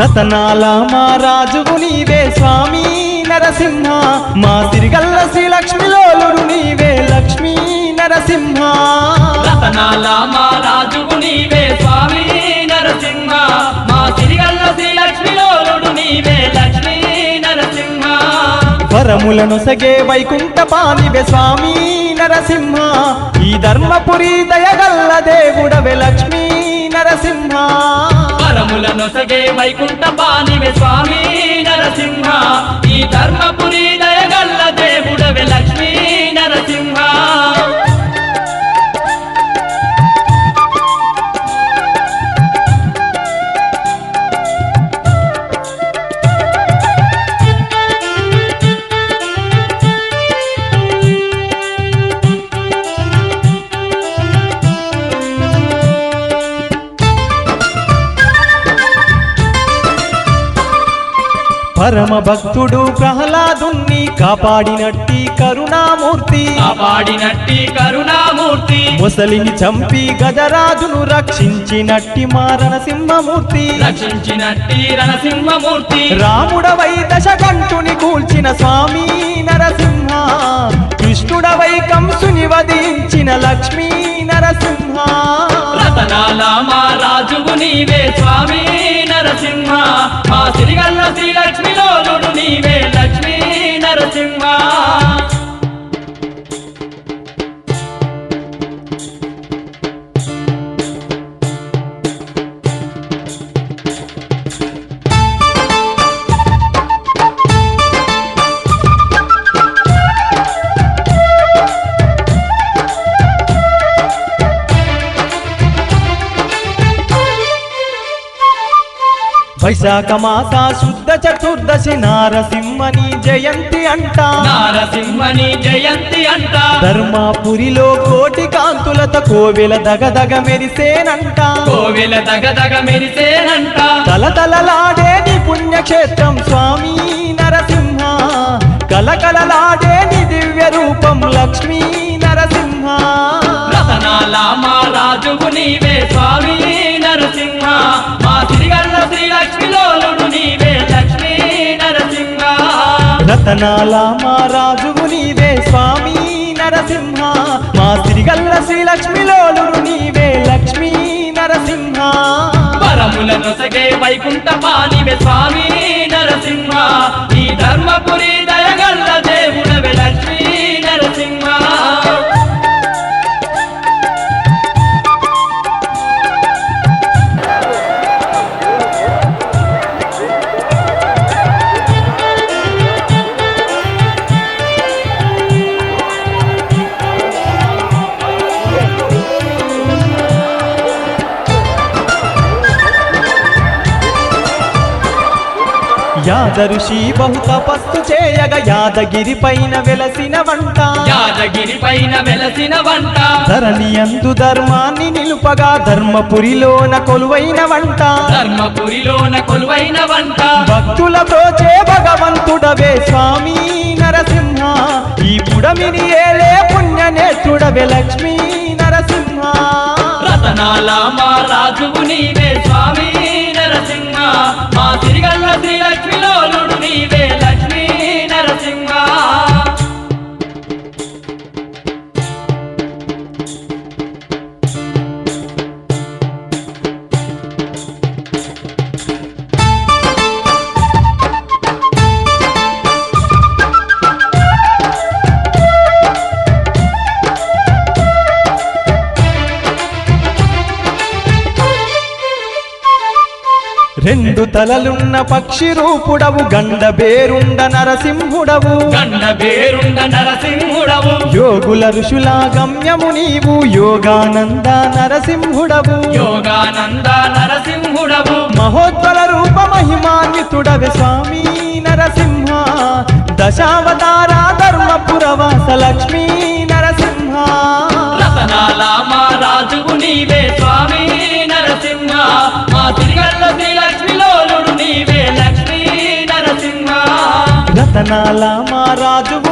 రతనాల మా రాజువు నీవే స్వామి నరసింహ మా సిరిగల్ల శ్రీ లక్ష్మి లోలుడు నీవే లక్ష్మీ నరసింహ రతనాల మా రాజువు నీవే స్వామి నరసింహ మా సిరిగల్ల శ్రీ లక్ష్మి లోలుడు నీవే లక్ష్మీ నరసింహ వరములను సగే వైకుంఠ పాలివే స్వామి నరసింహ ఈ ధర్మపురి దయగల్ల దేవుడవే లక్ష్మీ నరసింహ వరములను సగే వైకుంఠ పాలివే స్వామి నరసింహ ఈ ధర్మపురి దయగల్ల దేవుడవే లక్ష్మీ నరసింహ పరమ భక్తుడు ప్రహ్లాదుని కాపాడినట్టి కరుణామూర్తి ముసలిని చంపి గజరాజును రక్షించినట్టి మా రణసింహమూర్తి రాముడవై దశకంఠుని కూల్చిన స్వామి నరసింహ కృష్ణుడవై కంసుని వధించిన లక్ష్మీ నరసింహ రతనాల మా రాజువు నీవే స్వామి నరసింహ మా సిరిగల్ల శ్రీ లక్ష్మి లోలుడు నీవే లక్ష్మీ నరసింహ వైశాఖ మాస శుద్ధ చతుర్దశి నారసింహని జయంతి అంట ధర్మపురిలో కోటి కాంతులతో కోవెల దగదగ మెరిసేనంట తలతలలాడే నీ పుణ్యక్షేత్రం స్వామి నరసింహ కలకలలాడే నీ దివ్య రూపం లక్ష్మీ నరసింహ రతనాల మా రాజువు నీవే స్వామి నరసింహ మా సిరిగల్ల శ్రీ లక్ష్మి లోలుడు నీవే లక్ష్మీ నరసింహ రతనాల మా రాజువు నీవే స్వామి నరసింహ మా సిరిగల్ల శ్రీ లక్ష్మి లోలుడు నీవే లక్ష్మీ నరసింహ వరములను సగే వైకుంఠ పాలివే స్వామి నరసింహ ఈ ధర్మపురి దయగల్ల దేవుడవే లక్ష్మీ నరసింహ యాదఋషి బహు తపస్సు చేయగ యాదగిరి పైన వెలసిన వంట ధరణియందు ధర్మాన్ని నిలుపగా ధర్మపురిలోన కొలువైన వంట భక్తుల ప్రోచే భగవంతుడవే స్వామి నరసింహ ఈ పుడమిని ఏలే పుణ్యనేత్రుడవే లక్ష్మీ నరసింహ రతనాల మా రాజువు నీవే స్వామి నరసింహ మా సిరిగల్ల శ్రీ లక్ష్మి లోలుడు నీవే లక్ష్మీ నరసింహ రెండు తలలున్న పక్షి రూపుడవు గండబేరుండ నరసింహుడవు యోగుల ఋషుల గమ్యము నీవు యోగానంద నరసింహుడవు మహోజ్వల రూప మహిమాన్వితుడవే స్వామి నరసింహ దశావతార ధర్మపురవాస లక్ష్మీ నరసింహ రతనాల మా రాజువు నీవే స్వామి నరసింహ మా సిరిగల్ల శ్రీ లక్ష్మి లోలుడు నీవే లక్ష్మీ నరసింహ రతనాల మా రాజువు